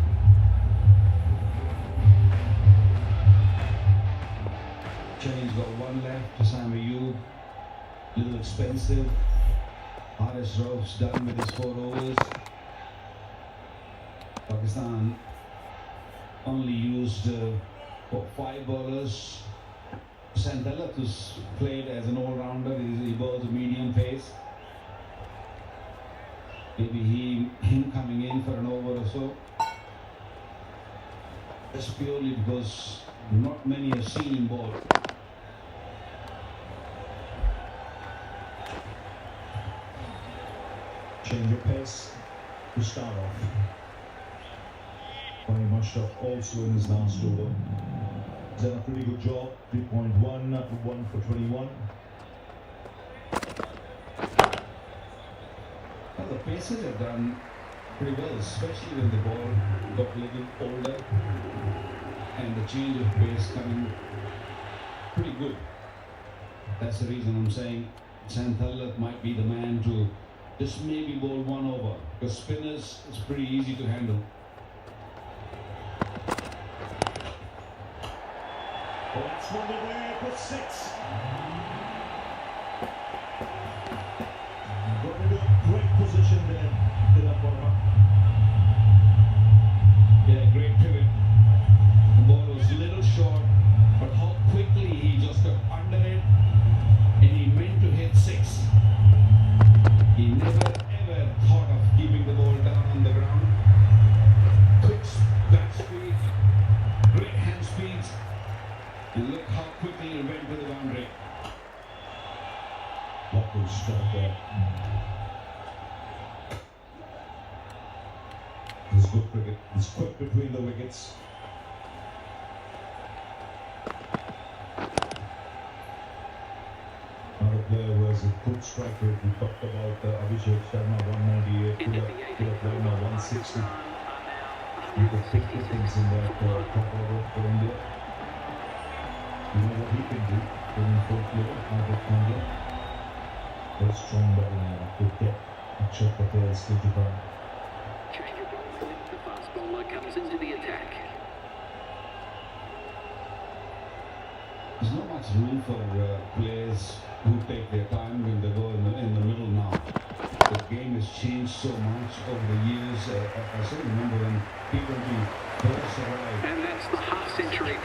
Chinese got 1 left to Sam Ayub. Little expensive. Harish Rauf's done with his 4 overs. Pakistan only used 5 bowlers. Santella, who's played as an all-rounder, he bowls a medium pace. Maybe him coming in for an over or so. Just purely because not many have seen him bowl. Change of pace to start off. Very much also in his last over. He's done a pretty good job. 3.1, 1 for 21. Well, the Pacers have done pretty well, especially when the ball got a little older and the change of pace coming pretty good. That's the reason I'm saying Santella might be the man to just maybe bowl 1 over, because spinners, it's pretty easy to handle. That's one away for 6. Got into a great position there, Dilip Verma. Yeah, great pivot. The ball was a little short, but how quickly he just got under it, and he meant to hit 6. He never ever thought of keeping the ball down on the ground. Quick bat speed, great hand speeds, and look how quickly he went to the boundary. What was start there? This is good cricket. It's quick between the wickets. Another player who has a good strike rate. We talked about Abhishek Sharma, 198, Tilak Verma, 160. You could pick the things in that top order for India. You know what he can do in full play, Hardik Pandya. Very strong batting good depth. Akshat Patel is still to come. Change of bowling, the fast bowler comes into the attack. There's not much room for players who take their time when they go in the middle now. The game changed so much over the years. I still remember when T20 first arrived. And that's the half century.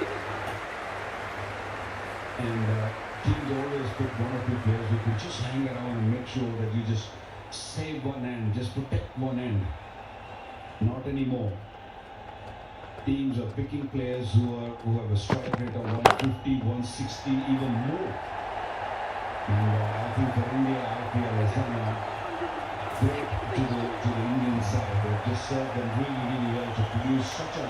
And teams always put one or two players who can just hang around and make sure that you just save one end, just protect one end. Not anymore. Teams are picking players who have a strike rate of 150, 160, even more. And I think for India, IPL has done a great to the Indian side. They've just served them really, really well to produce such a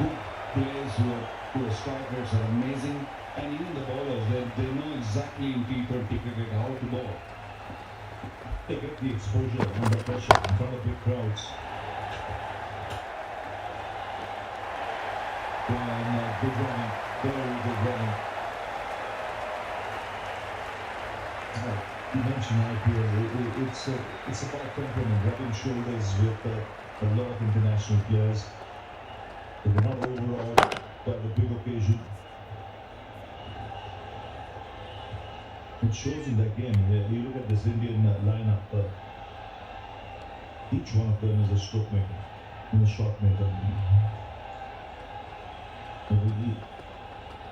good players who strike rates are amazing. And even the bowlers, they know exactly in T20 cricket how to bowl. They get the exposure under pressure in front of big crowds. And good running, very good running. You mentioned IPL, it's about temperament, rubbing shoulders with a lot of international players. They were not overawed by the big occasion. It shows in that game. You look at this Indian lineup. Each one of them is a stroke maker and a shot maker.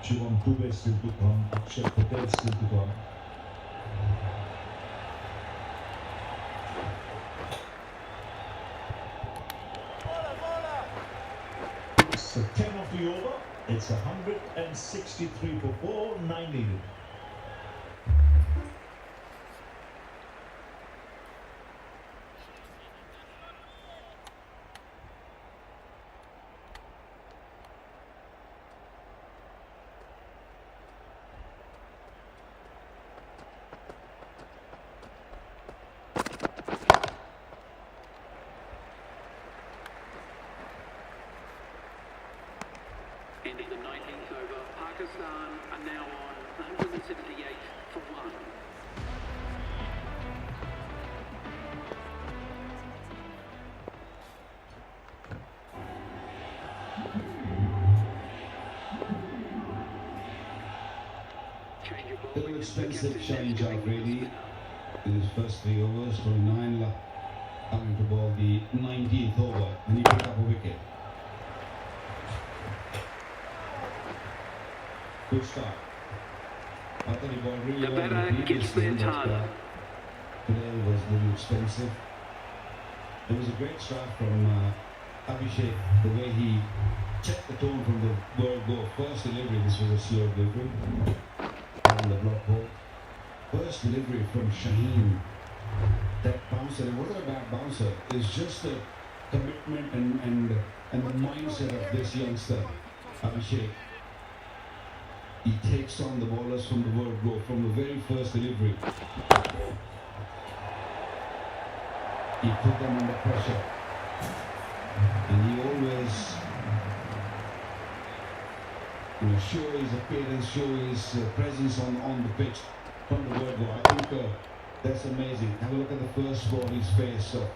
Shivam Dubey still to come. Akshay Patel still to come. So 10 off the over. It's 163 for 4, 9 needed. Ending the 19th over, Pakistan are now on 178 for 1. Change of Little bowling. expensive change out really. In his first 3 overs, 29 coming to ball the 19th over, and he picked up a wicket. Good start. I thought he bowled really The well. batter gets there target. Today was a little expensive. It was a great start from Abhishek, the way he checked the tone from the word go. First delivery, this was a slow delivery on the block hole. First delivery from Shaheen. That bouncer, it wasn't a bad bouncer. It's just the commitment and the mindset of this youngster, Abhishek. He takes on the bowlers from the word go, from the very first delivery. He put them under pressure. And he always, show his appearance, show his presence on the pitch from the word go. I think that's amazing. Have a look at the first ball, his face of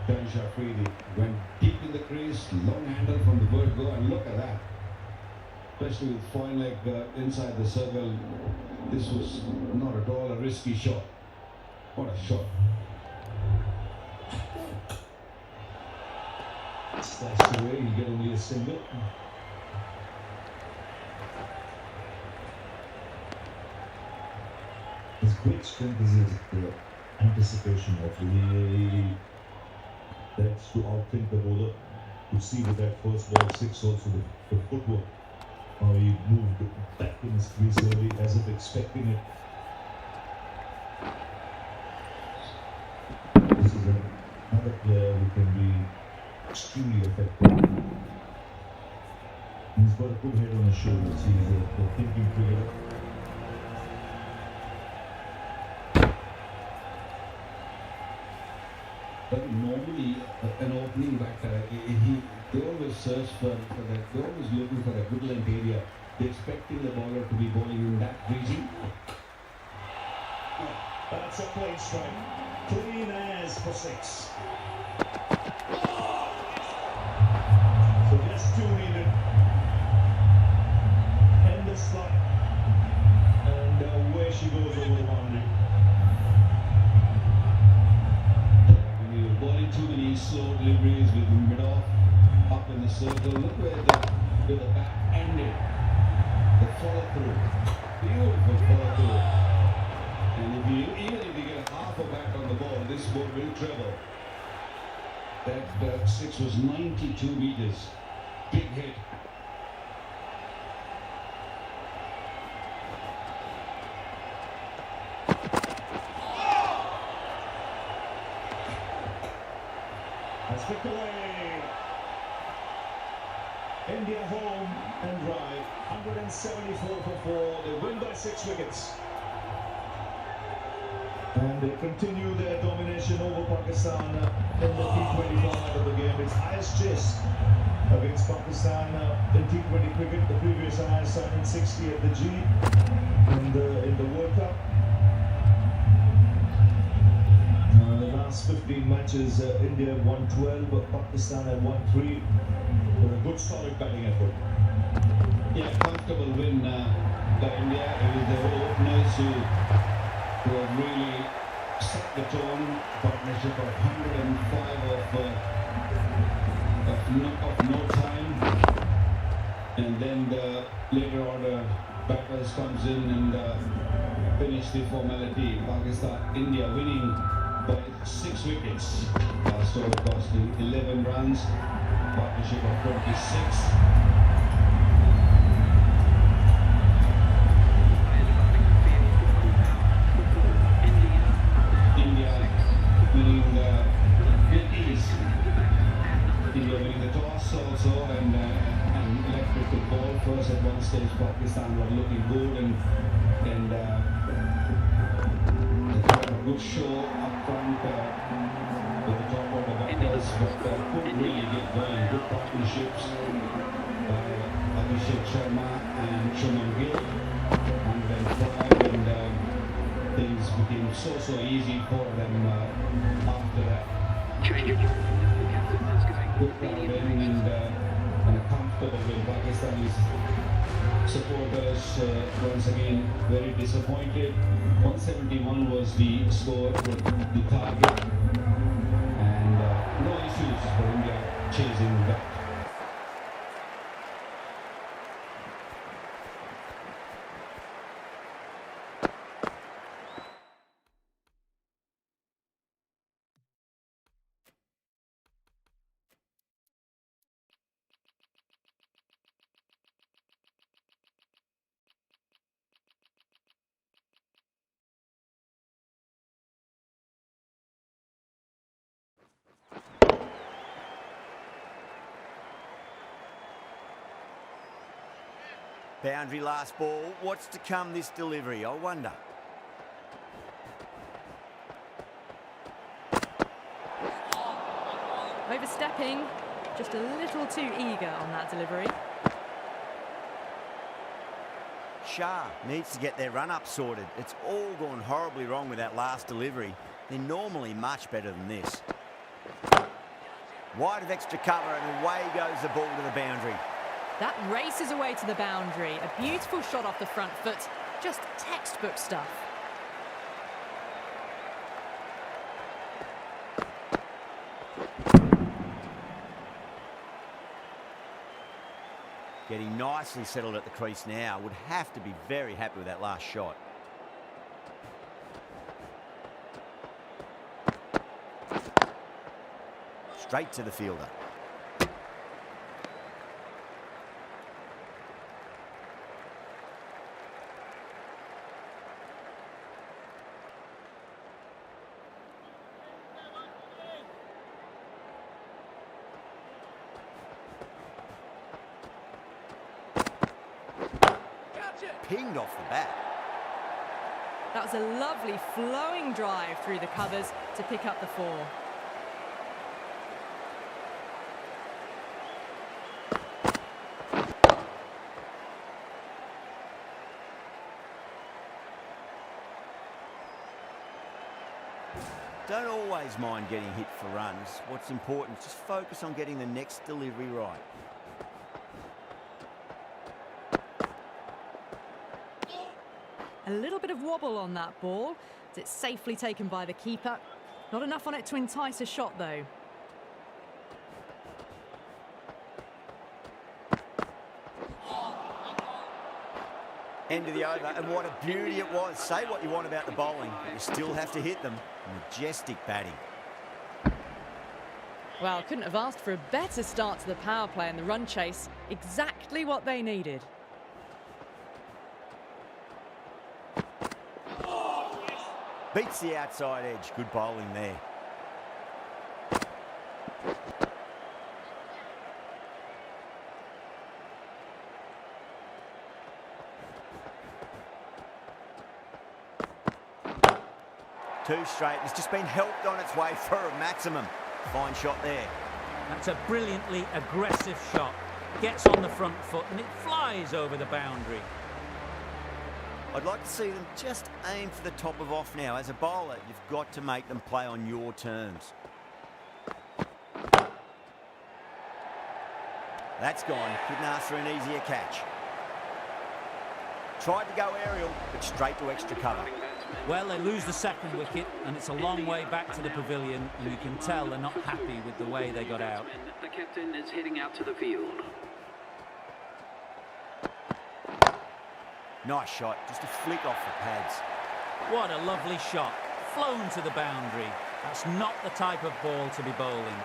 Danisha Afridi. Went deep in the crease, long handle from the word go, and look at that. Especially with fine leg inside the circle, this was not at all a risky shot. What a shot. Slashed away, you get only a single. His great strength is his anticipation of the that's to outthink the bowler. You see with that first ball 6 also the footwork. How he moved back in his crease early as if expecting it. This is another player who can be extremely effective. He's got a good head on his shoulders. He's a thinking cricketer. But normally, an opening batter, they always search for that. They're always looking for a good length area. They're expecting the bowler to be bowling in that region. That's a plate strike. Clean as for 6. So just 2 needed. End the slot. And away she goes over the boundary. When slow deliveries with mid-off, up in the circle. Look where the back ended. The follow-through. Beautiful follow-through. And even if you get half a back on the ball, this ball will treble. That six was 92 meters. Big hit. That's kicked away. India home and dry. 174 for 4. They win by 6 wickets. And they continue their domination over Pakistan in the T20 format of the game. It's highest chase against Pakistan in T20 cricket. The previous highest 160 at the G in the World Cup. The last 15 matches, India have won 12, but Pakistan have won 3. With a good solid batting effort. Yeah, comfortable win by India. It was the whole openers who have really set the tone. Partnership of 105 of no time, and then the later order batters comes in and finish the formality. Pakistan, India winning by 6 wickets. Last over costing 11 runs. Partnership of 26. India winning the toss also and left with the ball first at one stage. Pakistan were looking good and they had a good show up front with the top order batters, but couldn't really get going. Good partnerships by Abhishek Sharma and Shuman Gill, 105, and things became so easy for them after that. Good crowd in and a comfortable win. Pakistani's supporters once again very disappointed. 171 was the score, the target, and no issues for India chasing that. Boundary last ball. What's to come this delivery, I wonder? Overstepping, just a little too eager on that delivery. Shah needs to get their run-up sorted. It's all gone horribly wrong with that last delivery. They're normally much better than this. Wide of extra cover and away goes the ball to the boundary. That races away to the boundary. A beautiful shot off the front foot. Just textbook stuff. Getting nicely settled at the crease now. Would have to be very happy with that last shot. Straight to the fielder. Pinged off the bat. That was a lovely flowing drive through the covers to pick up the 4. Don't always mind getting hit for runs. What's important is just focus on getting the next delivery right. A little bit of wobble on that ball. It's safely taken by the keeper. Not enough on it to entice a shot, though. End of the over, and what a beauty it was. Say what you want about the bowling, but you still have to hit them. Majestic batting. Well, couldn't have asked for a better start to the power play and the run chase. Exactly what they needed. Beats the outside edge. Good bowling there. Two straight. It's just been helped on its way for a maximum. Fine shot there. That's a brilliantly aggressive shot. Gets on the front foot and it flies over the boundary. I'd like to see them just aim for the top of off now. As a bowler, you've got to make them play on your terms. That's gone. Couldn't ask for an easier catch. Tried to go aerial, but straight to extra cover. Well, they lose the second wicket, and it's a long way back to the pavilion, and you can tell they're not happy with the way they got out. The captain is heading out to the field. Nice shot, just a flick off the pads. What a lovely shot, flown to the boundary. That's not the type of ball to be bowling.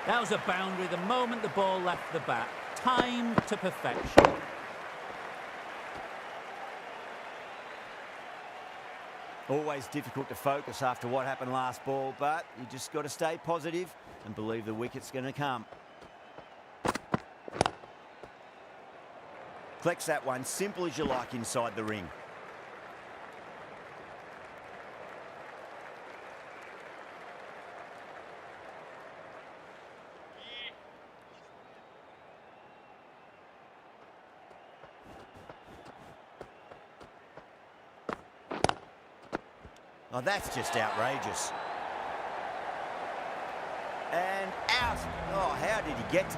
That was a boundary the moment the ball left the bat, timed to perfection. Always difficult to focus after what happened last ball, but you just got to stay positive and believe the wicket's going to come. Collects that one, simple as you like inside the ring. Oh, that's just outrageous. And out. Oh, how did he get to...